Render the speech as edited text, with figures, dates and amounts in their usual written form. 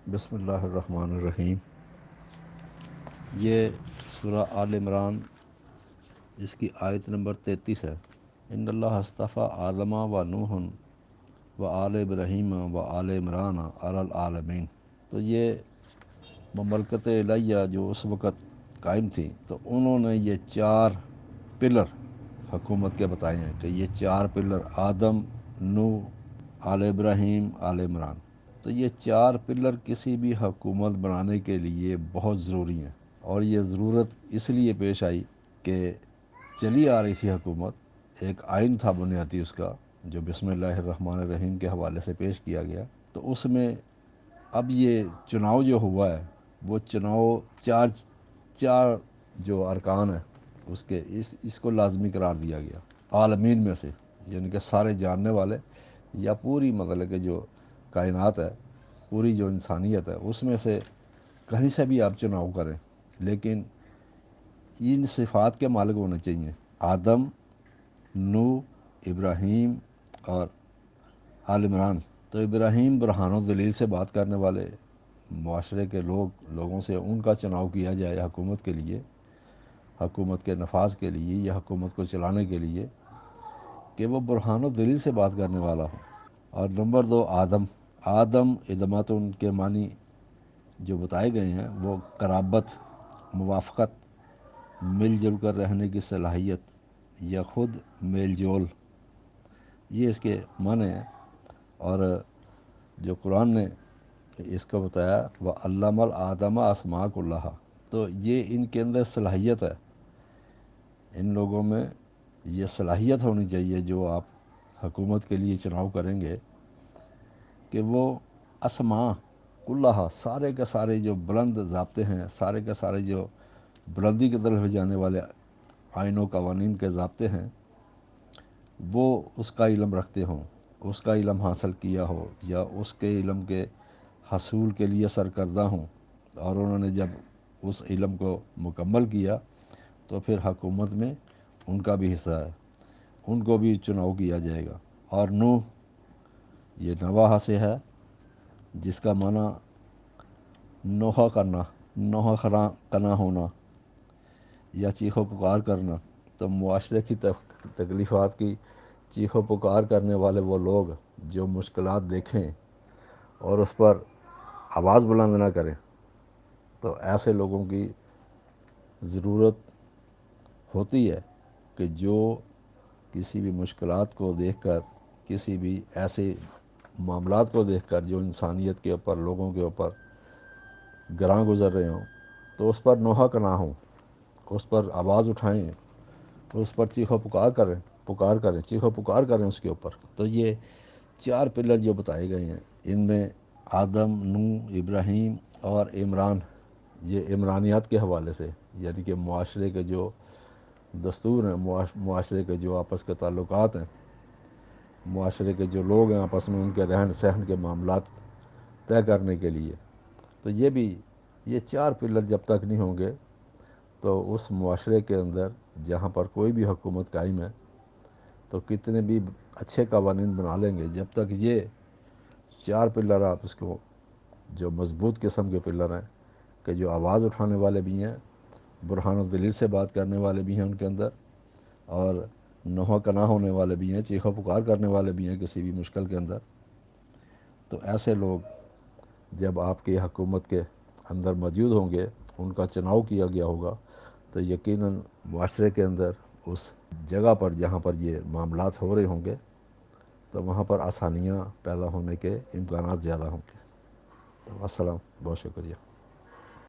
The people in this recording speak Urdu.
بسم اللہ الرحمن الرحیم۔ یہ سورہ آل عمران، اس کی آیت نمبر 33 ہے۔ ان اللہ اصطفیٰ آدم و نوح و آل ابراہیم و آل عمران علی العالمین۔ تو یہ مملکت الہیہ جو اس وقت قائم تھی، تو انہوں نے یہ 4 پلر حکومت کے بتائے ہیں کہ یہ 4 پلر آدم، نوح، آل ابراہیم، آل عمران۔ تو یہ 4 پلر کسی بھی حکومت بنانے کے لیے بہت ضروری ہیں، اور یہ ضرورت اس لیے پیش آئی کہ چلی آ رہی تھی حکومت، ایک آئین تھا بنیادی اس کا جو بسم اللہ الرحمن الرحیم کے حوالے سے پیش کیا گیا۔ تو اس میں اب یہ چناؤ جو ہوا ہے، وہ چناؤ چار جو ارکان ہیں اس کے اس کو لازمی قرار دیا گیا عالمین میں سے، یعنی کہ سارے جاننے والے یا پوری مطلب کہ جو کائنات ہے، پوری جو انسانیت ہے، اس میں سے کہیں سے بھی آپ چناؤ کریں، لیکن ان صفات کے مالک ہونے چاہیے: آدم، نوح، ابراہیم اور آل عمران۔ تو ابراہیم برہان و دلیل سے بات کرنے والے معاشرے کے لوگوں سے ان کا چناؤ کیا جائے حکومت کے لیے، حکومت کے نفاذ کے لیے یا حکومت کو چلانے کے لیے، کہ وہ برہان و دلیل سے بات کرنے والا ہو۔ اور نمبر 2 آدم ادمات، ان کے معنی جو بتائے گئے ہیں وہ قرابت، موافقت، مل جل کر رہنے کی صلاحیت یا خود میل جول، یہ اس کے معنی ہیں۔ اور جو قرآن نے اس کو بتایا وَعَلَّمَ الْآدَمَ أَسْمَاءَ كُلَّهَا، تو یہ ان کے اندر صلاحیت ہے، ان لوگوں میں یہ صلاحیت ہونی چاہیے جو آپ حکومت کے لیے چناؤ کریں گے، کہ وہ اسماء کلہا، سارے کے سارے جو بلند ضابطے ہیں، سارے کے سارے جو بلندی کی طرف جانے والے آئین و قوانین کے ضابطے ہیں، وہ اس کا علم رکھتے ہوں، اس کا علم حاصل کیا ہو یا اس کے علم کے حصول کے لیے سرکردہ ہوں، اور انہوں نے جب اس علم کو مکمل کیا تو پھر حکومت میں ان کا بھی حصہ ہے، ان کو بھی چناؤ کیا جائے گا۔ اور نوح، یہ نواح سے ہے، جس کا معنی نوحہ کرنا، نوحہ کنا ہونا یا چیخ و پکار کرنا۔ تو معاشرے کی تکلیفات کی چیخ و پکار کرنے والے وہ لوگ جو مشکلات دیکھیں اور اس پر آواز بلند نہ کریں، تو ایسے لوگوں کی ضرورت ہوتی ہے کہ جو کسی بھی مشکلات کو دیکھ کر، کسی بھی ایسے معاملات کو دیکھ کر جو انسانیت کے اوپر، لوگوں کے اوپر گراں گزر رہے ہوں، تو اس پر نوحہ کنا ہوں، اس پر آواز اٹھائیں، اس پر چیخ و پکار کریں، چیخ و پکار کریں اس کے اوپر۔ تو یہ 4 پلر جو بتائے گئے ہیں، ان میں آدم، نوح، ابراہیم اور عمران، یہ عمرانیات کے حوالے سے، یعنی کہ معاشرے کے جو دستور ہیں، معاشرے کے جو آپس کے تعلقات ہیں، معاشرے کے جو لوگ ہیں آپس میں، ان کے رہن سہن کے معاملات طے کرنے کے لیے۔ تو یہ 4 پلر جب تک نہیں ہوں گے تو اس معاشرے کے اندر جہاں پر کوئی بھی حکومت قائم ہے، تو کتنے بھی اچھے قوانین بنا لیں گے، جب تک یہ 4 پلر آپ اس کو، جو مضبوط قسم کے پلر ہیں، کہ جو آواز اٹھانے والے بھی ہیں، برہان و دلیل سے بات کرنے والے بھی ہیں ان کے اندر، اور نوحہ کنا ہونے والے بھی ہیں، چیخ و پکار کرنے والے بھی ہیں کسی بھی مشکل کے اندر، تو ایسے لوگ جب آپ کی حکومت کے اندر موجود ہوں گے، ان کا چناؤ کیا گیا ہوگا، تو یقیناً معاشرے کے اندر اس جگہ پر جہاں پر یہ معاملات ہو رہے ہوں گے، تو وہاں پر آسانیاں پیدا ہونے کے امکانات زیادہ ہوں گے۔ تو السلام، بہت شکریہ۔